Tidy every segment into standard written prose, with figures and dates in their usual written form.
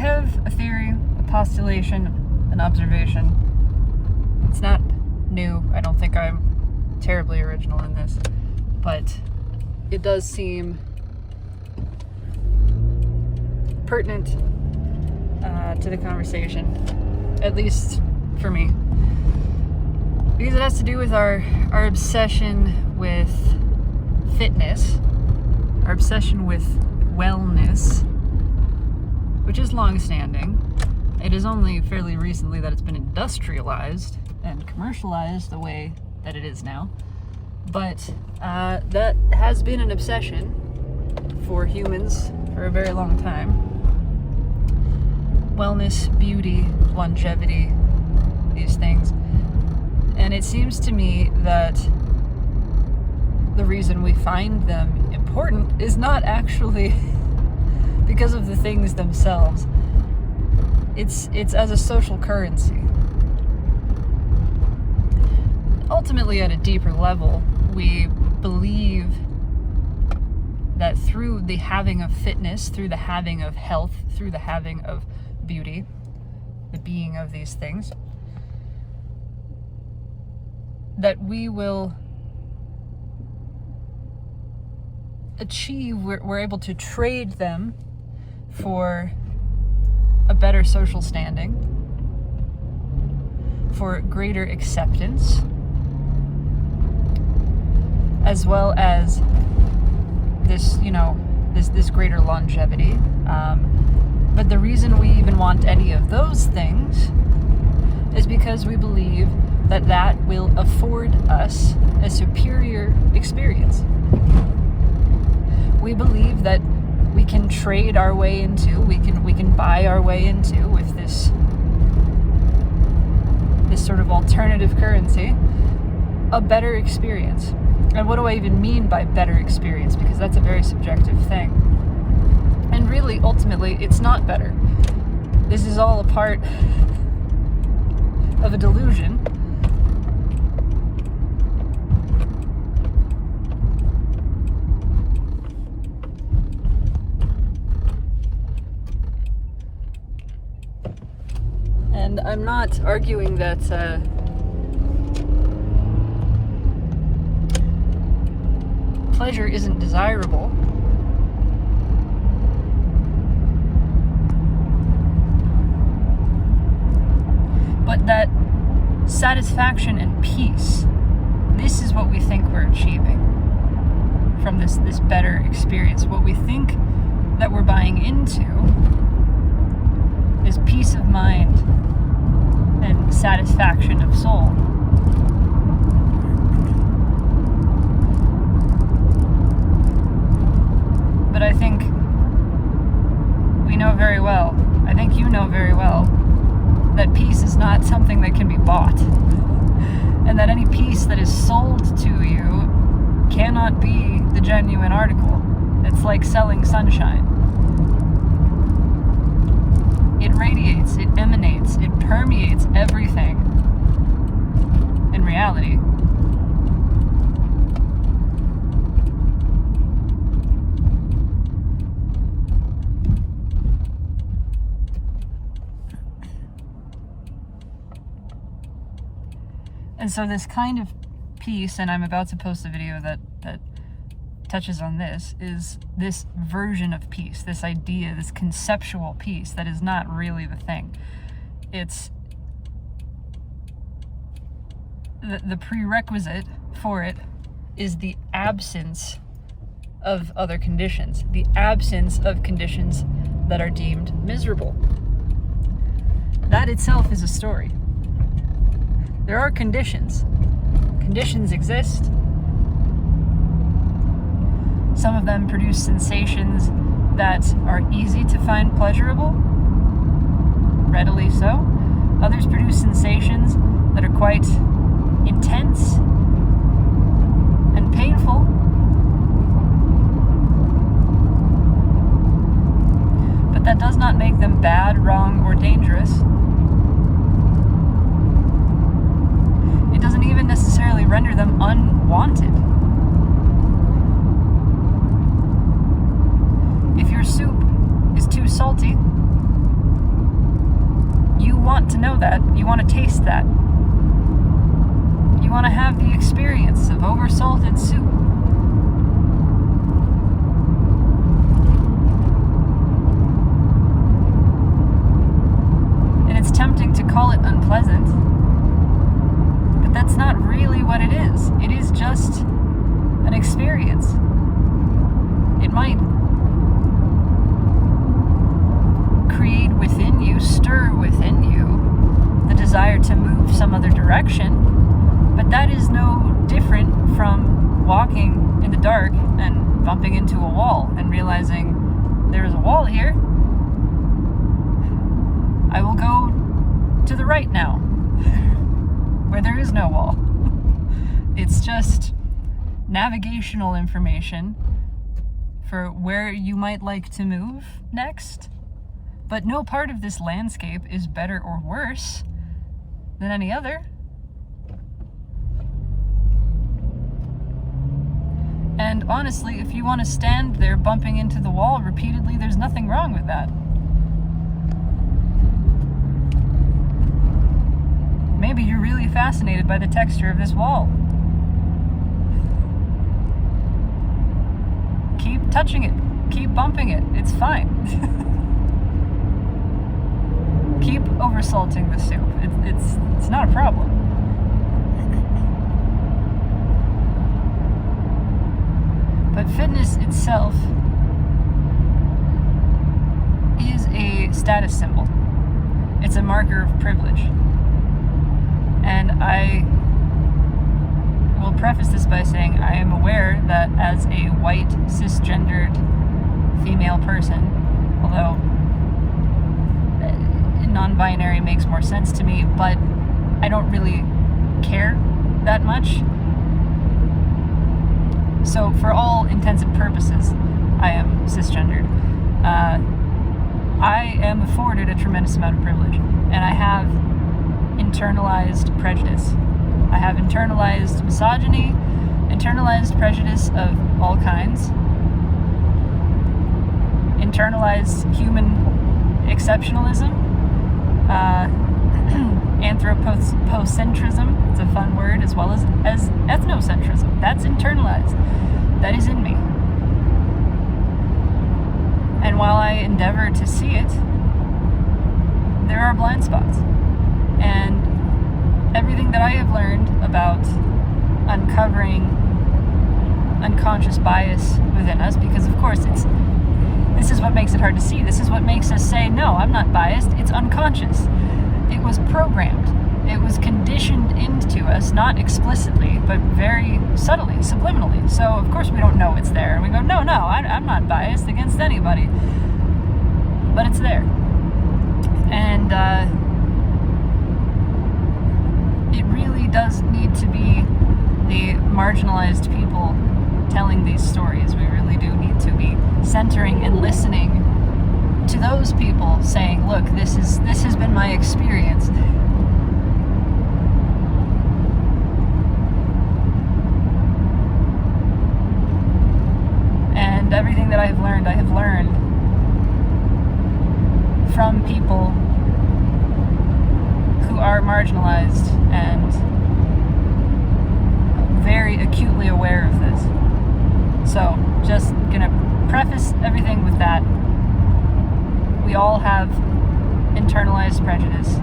have a theory, a postulation, an observation. It's not new. I don't think I'm terribly original in this, but it does seem pertinent to the conversation, at least for me, because it has to do with our obsession with fitness, our obsession with wellness, which is long-standing. It is only fairly recently that it's been industrialized and commercialized the way that it is now, but that has been an obsession for humans for a very long time. Wellness, beauty, longevity, these things. And it seems to me that the reason we find them important is not actually because of the things themselves. It's as a social currency. Ultimately, at a deeper level, we believe that through the having of fitness, through the having of health, through the having of beauty, the being of these things, that we will achieve, we're able to trade them for a better social standing, for greater acceptance, as well as this, this greater longevity. But the reason we even want any of those things is because we believe that that will afford us a superior experience. We believe that we can trade our way into, we can buy our way into, with this sort of alternative currency, a better experience. And what do I even mean by better experience? Because that's a very subjective thing. And really, ultimately, it's not better. This is all a part of a delusion. And I'm not arguing that pleasure isn't desirable. But that satisfaction and peace, this is what we think we're achieving from this better experience. What we think that we're buying into is peace of mind and satisfaction of soul. But I think we know very well, I think you know very well, that peace is not something that can be bought. And that any peace that is sold to you cannot be the genuine article. It's like selling sunshine. It radiates, it emanates, it permeates everything in reality. And so this kind of peace, and I'm about to post a video that touches on this, is this version of peace, this idea, this conceptual peace that is not really the thing. It's the prerequisite for it is the absence of other conditions, the absence of conditions that are deemed miserable. That itself is a story. There are conditions. Conditions exist. Some of them produce sensations that are easy to find pleasurable, readily so. Others produce sensations that are quite intense and painful. But that does not make them bad, wrong, or dangerous. It doesn't even necessarily render them unwanted. If your soup is too salty, want to know that. You want to taste that. You want to have the experience of oversalted soup. And it's tempting to call it unpleasant, but that's not really what it is. It is just an experience. It might create within you, stir within you, the desire to move some other direction, but that is no different from walking in the dark and bumping into a wall and realizing there's a wall here. I will go to the right now, where there is no wall. It's just navigational information for where you might like to move next. But no part of this landscape is better or worse than any other. And honestly, if you want to stand there bumping into the wall repeatedly, there's nothing wrong with that. Maybe you're really fascinated by the texture of this wall. Keep touching it. Keep bumping it. It's fine. Keep oversalting the soup. It's not a problem. But fitness itself is a status symbol. It's a marker of privilege. And I will preface this by saying I am aware that as a white, cisgendered female person, although non-binary makes more sense to me, but I don't really care that much. So for all intents and purposes, I am cisgendered. I am afforded a tremendous amount of privilege, and I have internalized prejudice. I have internalized misogyny, internalized prejudice of all kinds, internalized human exceptionalism, anthropocentrism, it's a fun word, as well as ethnocentrism. That's internalized. That is in me. And while I endeavor to see it, there are blind spots. And everything that I have learned about uncovering unconscious bias within us, because of course this is what makes it hard to see. This is what makes us say, no, I'm not biased. It's unconscious. It was programmed. It was conditioned into us, not explicitly, but very subtly, subliminally. So of course we don't know it's there. And we go, no, I'm not biased against anybody. But it's there. And it really does need to be the marginalized people telling these stories. We really do need to be centering and listening to those people saying, look, this has been my experience. And everything that I have learned from people who are marginalized and very acutely aware of this. So, just gonna preface everything with that. We all have internalized prejudice.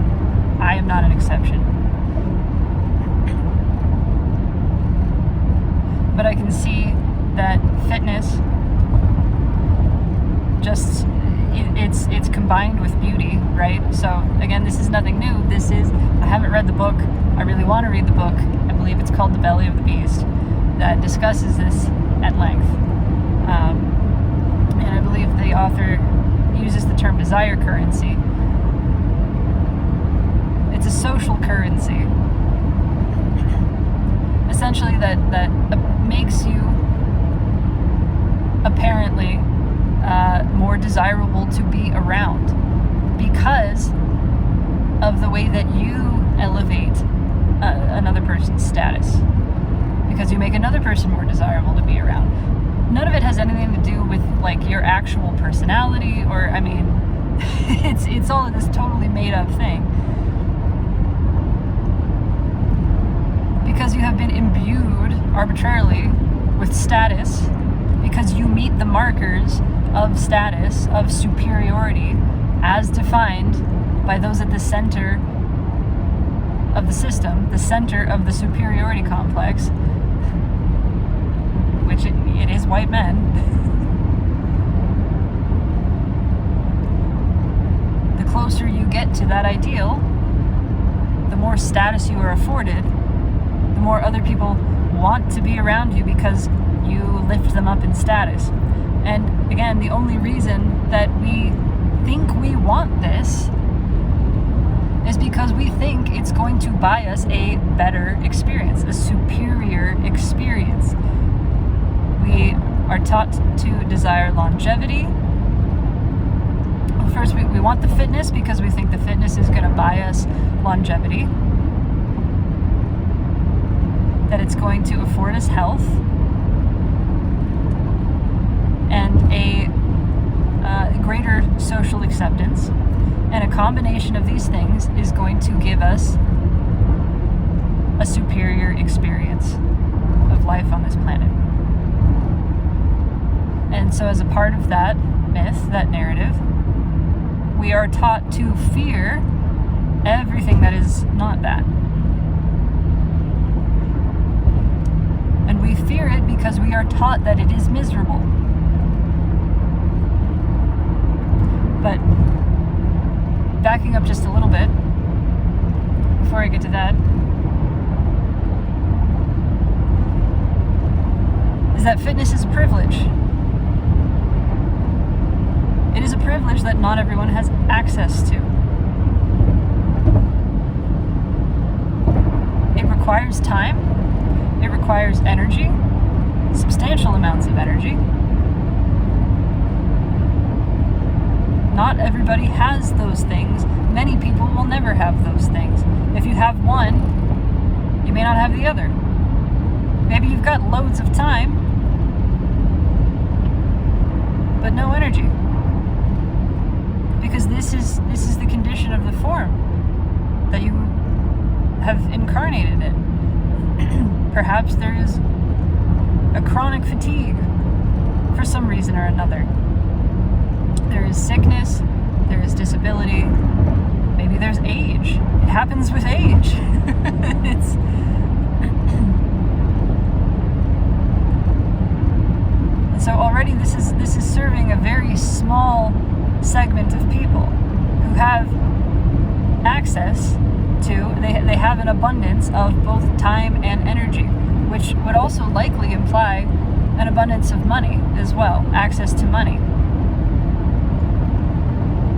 I am not an exception. But I can see that fitness just it's combined with beauty, right? So again, this is nothing new. I haven't read the book. I really want to read the book. I believe it's called The Belly of the Beast, that discusses this at length. And I believe the author uses the term desire currency. It's a social currency. Essentially that makes you apparently more desirable to be around because of the way that you elevate another person's status, because you make another person more desirable to be around. None of it has anything to do with like your actual personality, or I mean it's all of this totally made up thing. have been imbued arbitrarily with status because you meet the markers of status, of superiority, as defined by those at the center of the system, the center of the superiority complex, which it is white men. The closer you get to that ideal, the more status you are afforded, the more other people want to be around you because you lift them up in status. And again, the only reason that we think we want this is because we think it's going to buy us a better experience, a superior experience. We are taught to desire longevity. First, we want the fitness because we think the fitness is going to buy us longevity, that it's going to afford us health, and a greater social acceptance. And a combination of these things is going to give us a superior experience of life on this planet. And so as a part of that myth, that narrative, we are taught to fear everything that is not that. And we fear it because we are taught that it is miserable. But backing up just a little bit, before I get to that, is that fitness is a privilege. It is a privilege that not everyone has access to. It requires time, it requires energy, substantial amounts of energy. Not everybody has those things. Many people will never have those things. If you have one, you may not have the other. Maybe you've got loads of time, but no energy. Because this is the condition of the form that you have incarnated in. Perhaps there is a chronic fatigue for some reason or another. There is sickness, there is disability, maybe there's age. It happens with age. And so already this is serving a very small segment of people who have access to, they have an abundance of both time and energy, which would also likely imply an abundance of money as well, access to money.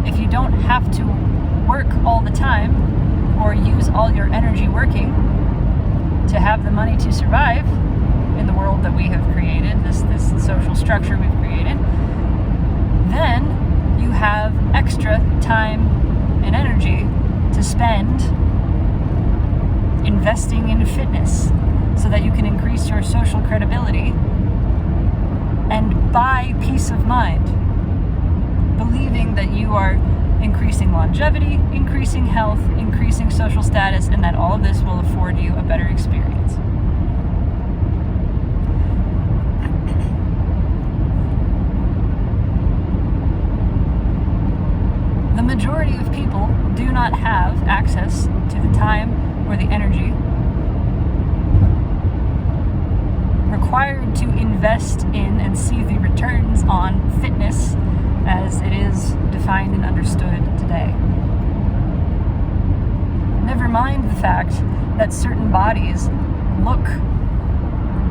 If you don't have to work all the time or use all your energy working to have the money to survive in the world that we have created, this social structure we've created, then you have extra time and energy to spend investing in fitness so that you can increase your social credibility and buy peace of mind, believing that you are increasing longevity, increasing health, increasing social status, and that all of this will afford you a better experience. The majority of people do not have access to the time or the energy required to invest in and see the returns on fitness as it is defined and understood today. Never mind the fact that certain bodies look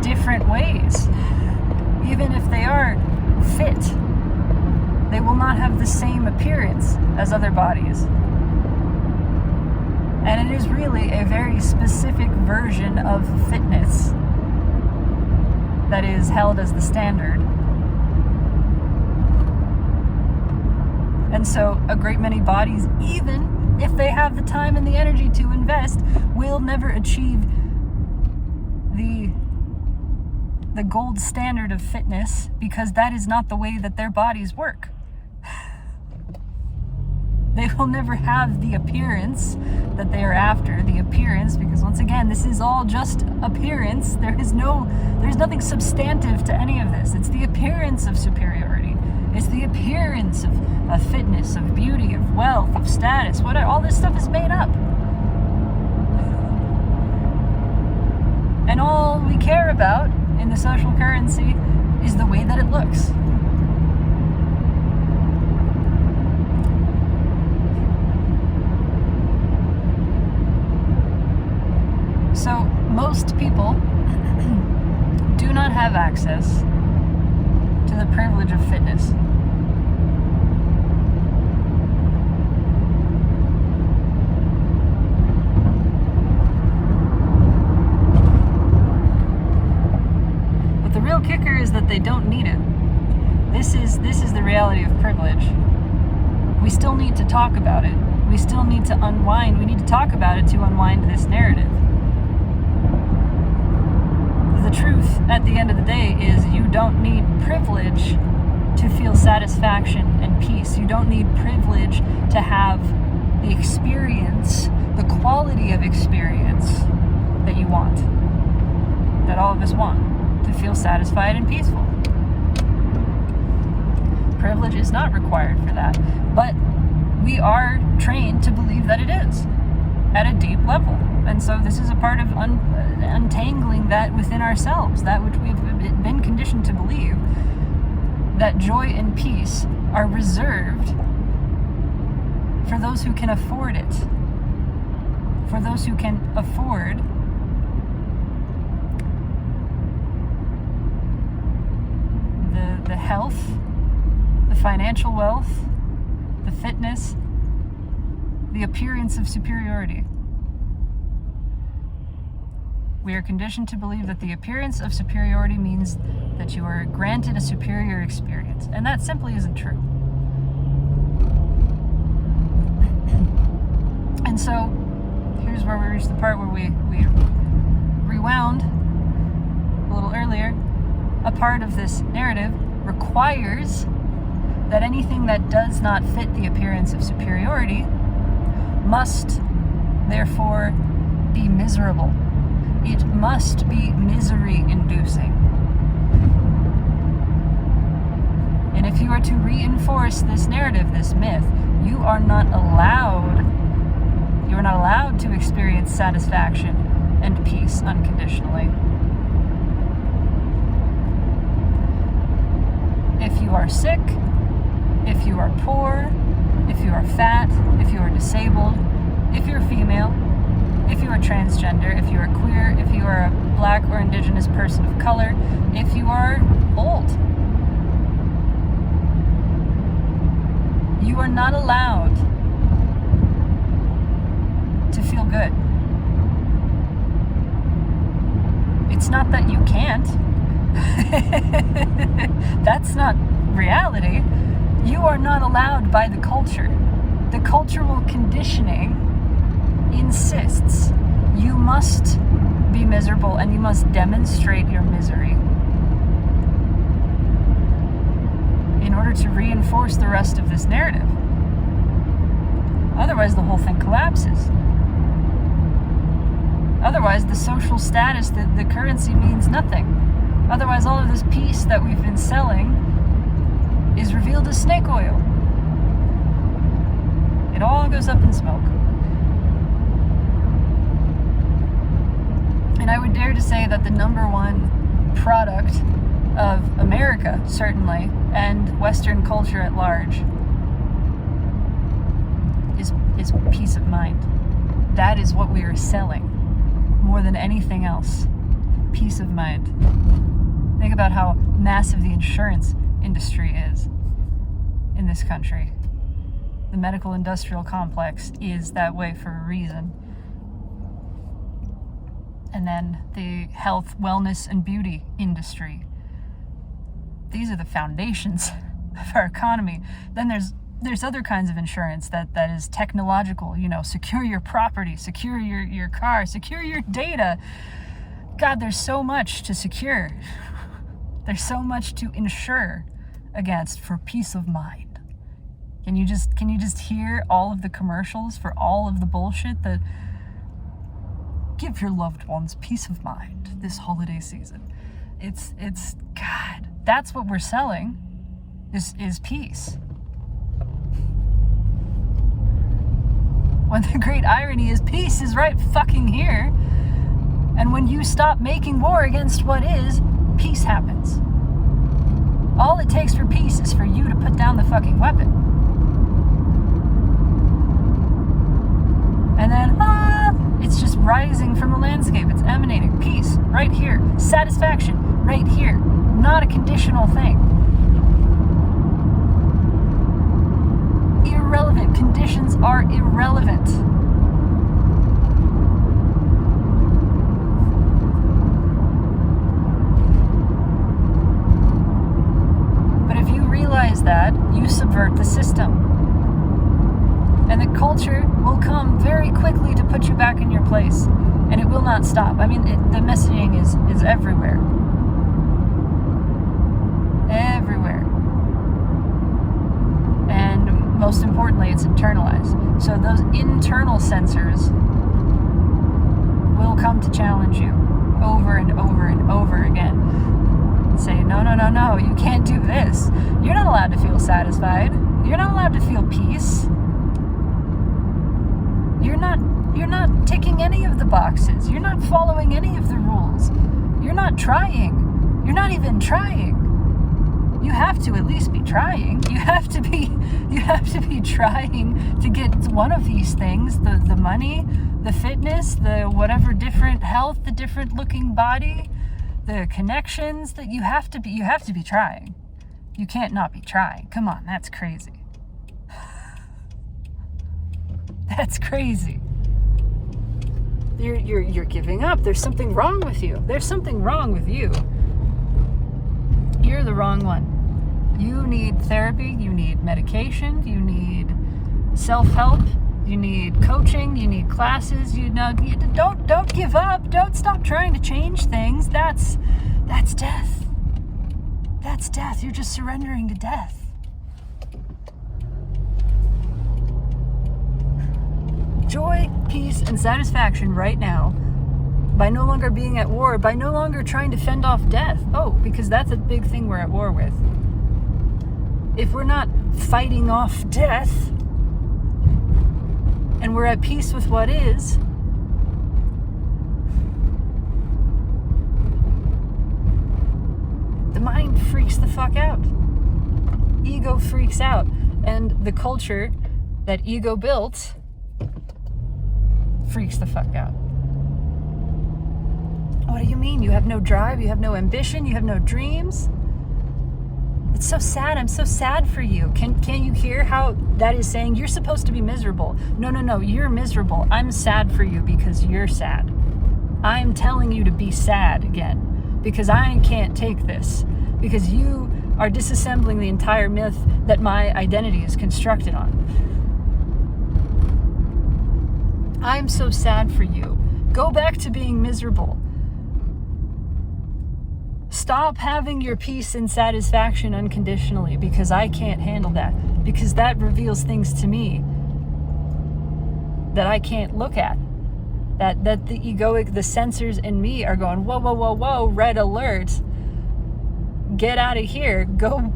different ways. Even if they are fit, they will not have the same appearance as other bodies. And it is really a very specific version of fitness that is held as the standard. And so a great many bodies, even if they have the time and the energy to invest, will never achieve the gold standard of fitness because that is not the way that their bodies work. They will never have the appearance that they are after, the appearance, because once again, this is all just appearance. There's nothing substantive to any of this. It's the appearance of superiority. It's the appearance of fitness, of beauty, of wealth, of status, whatever. All this stuff is made up. And all we care about in the social currency is the way that it looks. So most people do not have access to the privilege of fitness. But the real kicker is that they don't need it. This is the reality of privilege. We still need to talk about it. We still need to unwind. We need to talk about it to unwind this narrative. The truth at the end of the day is you don't need privilege to feel satisfaction and peace. You don't need privilege to have the experience, the quality of experience that you want, that all of us want, to feel satisfied and peaceful. Privilege is not required for that, but we are trained to believe that it is at a deep level. And so this is a part of untangling that within ourselves, that which we've been conditioned to believe, that joy and peace are reserved for those who can afford it, for those who can afford the health, the financial wealth, the fitness, the appearance of superiority. We are conditioned to believe that the appearance of superiority means that you are granted a superior experience, and that simply isn't true. And so, here's where we reach the part where we rewound a little earlier. A part of this narrative requires that anything that does not fit the appearance of superiority must, therefore, be miserable. It must be misery-inducing. And if you are to reinforce this narrative, this myth, you are not allowed to experience satisfaction and peace unconditionally. If you are sick, if you are poor, if you are fat, if you are disabled, if you're female, if you are transgender, if you are queer, if you are a black or indigenous person of color, if you are old, you are not allowed to feel good. It's not that you can't. That's not reality. You are not allowed by the culture. The cultural conditioning insists you must be miserable and you must demonstrate your misery in order to reinforce the rest of this narrative. Otherwise, the whole thing collapses. Otherwise, the social status, the currency means nothing. Otherwise, all of this peace that we've been selling is revealed as snake oil. It all goes up in smoke. And I would dare to say that the number one product of America, certainly, and Western culture at large, is peace of mind. That is what we are selling more than anything else. Peace of mind. Think about how massive the insurance industry is in this country. The medical industrial complex is that way for a reason. And then the health, wellness, and beauty industry. These are the foundations of our economy. Then there's other kinds of insurance that is technological, secure your property, secure your car, secure your data. God, there's so much to secure. There's so much to insure against for peace of mind. Can you just hear all of the commercials for all of the bullshit that give your loved ones peace of mind this holiday season? It's God, that's what we're selling is peace. When the great irony is peace is right fucking here. And when you stop making war against what is, peace happens. All it takes for peace is for you to put down the fucking weapon. And then, it's just rising from the landscape. It's emanating. Peace, right here. Satisfaction, right here. Not a conditional thing. Irrelevant. Conditions are irrelevant. But if you realize that, you subvert the system. And the culture will come very quickly to put you back in your place. And it will not stop. I mean, the messaging is everywhere. Everywhere. And most importantly, it's internalized. So those internal sensors will come to challenge you over and over and over again. Say, no, you can't do this. You're not allowed to feel satisfied. You're not allowed to feel peace. You're not ticking any of the boxes. You're not following any of the rules. You're not trying. You're not even trying. You have to at least be trying. You have to be trying to get one of these things, the money, the fitness, the whatever different health, the different looking body, the connections that you have to be trying. You can't not be trying. Come on, that's crazy. That's crazy. You're giving up. There's something wrong with you. There's something wrong with you. You're the wrong one. You need therapy. You need medication. You need self-help. You need coaching. You need classes. Don't give up. Don't stop trying to change things. That's death. That's death. You're just surrendering to death. Joy, peace, and satisfaction right now by no longer being at war, by no longer trying to fend off death. Oh, because that's a big thing we're at war with. If we're not fighting off death and we're at peace with what is, the mind freaks the fuck out. Ego freaks out. And the culture that ego built freaks the fuck out. What do you mean? You have no drive? You have no ambition? You have no dreams? It's so sad. I'm so sad for you. Can you hear how that is saying you're supposed to be miserable? No, you're miserable. I'm sad for you because you're sad. I'm telling you to be sad again because I can't take this, because you are disassembling the entire myth that my identity is constructed on. I'm so sad for you. Go back to being miserable. Stop having your peace and satisfaction unconditionally, because I can't handle that. Because that reveals things to me that I can't look at. That the egoic, the sensors in me are going, whoa, red alert. Get out of here. Go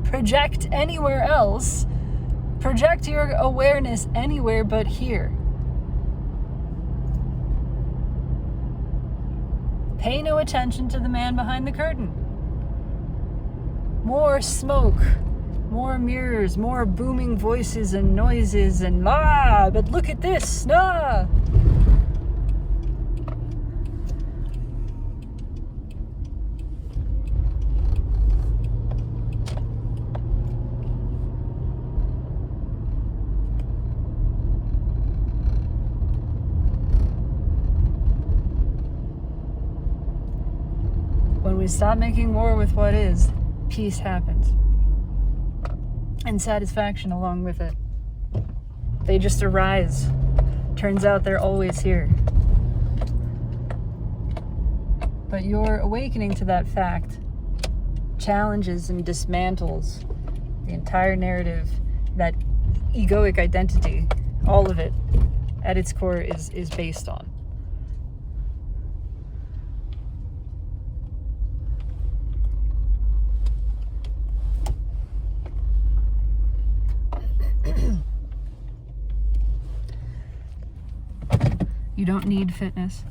project anywhere else. Project your awareness anywhere but here. Pay no attention to the man behind the curtain. More smoke, more mirrors, more booming voices and noises and but look at this, When we stop making war with what is, peace happens. And satisfaction along with it. They just arise. Turns out they're always here. But your awakening to that fact challenges and dismantles The entire narrative, that egoic identity, all of it at its core is based on. You don't need fitness.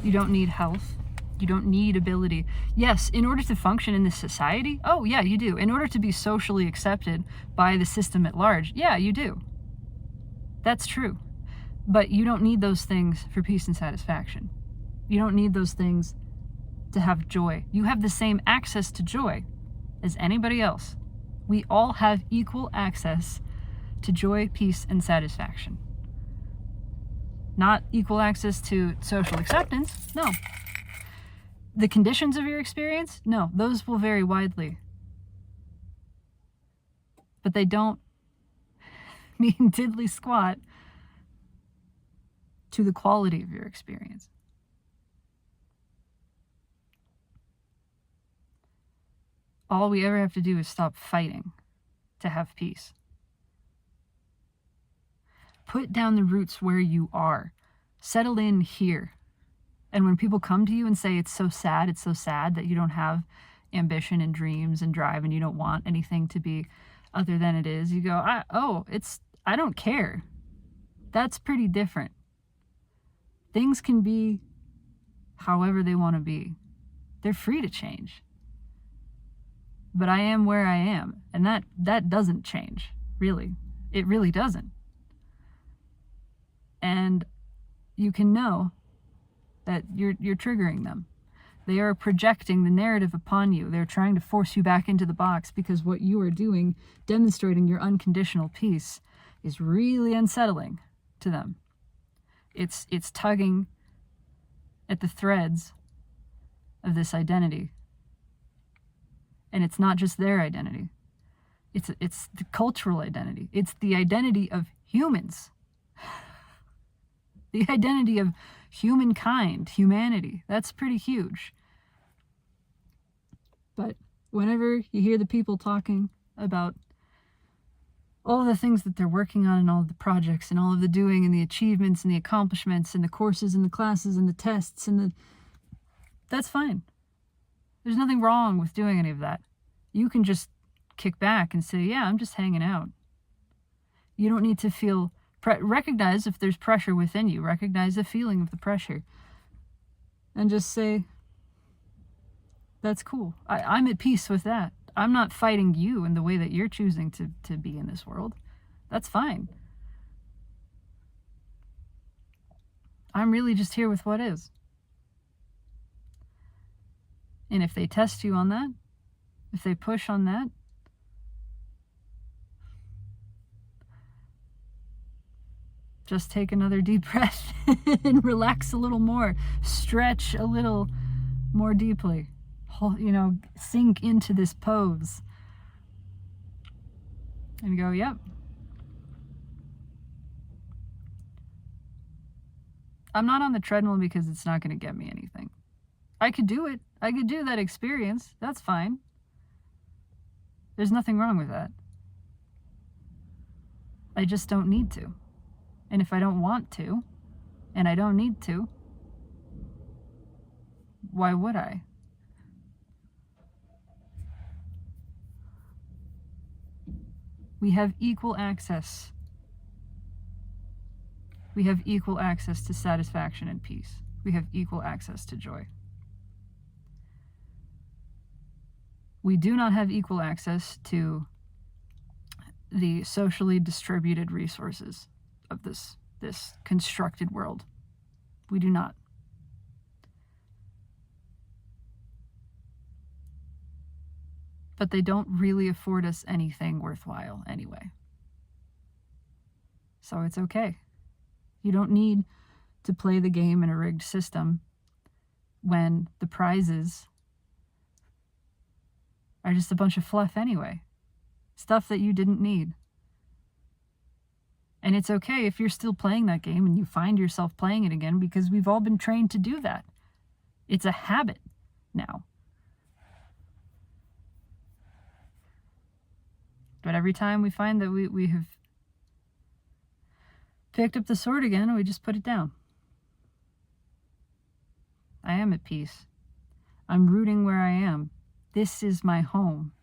You don't need health. You don't need ability. Yes, in order to function in this society, oh yeah, you do. In order to be socially accepted by the system at large, yeah, you do. That's true. But you don't need those things for peace and satisfaction. You don't need those things to have joy. You have the same access to joy as anybody else. We all have equal access to joy, peace, and satisfaction. Not equal access to social acceptance, no. The conditions of your experience, no, those will vary widely. But they don't mean diddly squat to the quality of your experience. All we ever have to do is stop fighting to have peace. Put down the roots where you are. Settle in here. And when people come to you and say it's so sad that you don't have ambition and dreams and drive and you don't want anything to be other than it is, you go, I don't care. That's pretty different. Things can be however they want to be. They're free to change. But I am where I am, and that doesn't change, really. It really doesn't. And you can know that you're triggering them. They are projecting the narrative upon you. They're trying to force you back into the box because what you are doing, demonstrating your unconditional peace, is really unsettling to them. It's tugging at the threads of this identity. And it's not just their identity. It's the cultural identity. It's the identity of humans. The identity of humankind, humanity. That's pretty huge. But whenever you hear the people talking about all of the things that they're working on and all of the projects and all of the doing and the achievements and the accomplishments and the courses and the classes and the tests that's fine. There's nothing wrong with doing any of that. You can just kick back and say, yeah, I'm just hanging out. You don't need to feel recognize if there's pressure within you. Recognize the feeling of the pressure. And just say, that's cool. I'm at peace with that. I'm not fighting you in the way that you're choosing to be in this world. That's fine. I'm really just here with what is. And if they test you on that, if they push on that, just take another deep breath and relax a little more. Stretch a little more deeply. Sink into this pose. And go, yep. I'm not on the treadmill because it's not going to get me anything. I could do it. I could do that experience. That's fine. There's nothing wrong with that. I just don't need to. And if I don't want to, and I don't need to, why would I? We have equal access. We have equal access to satisfaction and peace. We have equal access to joy. We do not have equal access to the socially distributed resources of this constructed world. We do not. But they don't really afford us anything worthwhile anyway. So it's okay. You don't need to play the game in a rigged system when the prizes are just a bunch of fluff anyway. Stuff that you didn't need. And it's okay if you're still playing that game and you find yourself playing it again, because we've all been trained to do that. It's a habit now. But every time we find that we have picked up the sword again, we just put it down. I am at peace. I'm rooting where I am. This is my home.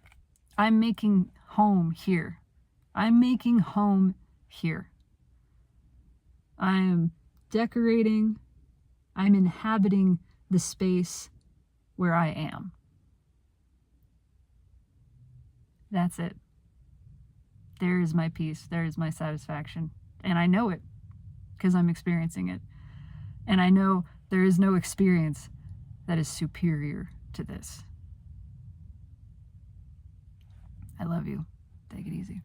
I'm making home here. I'm making home here. I am decorating. I'm inhabiting the space where I am. That's it. There is my peace. There is my satisfaction. And I know it because I'm experiencing it. And I know there is no experience that is superior to this. I love you. Take it easy.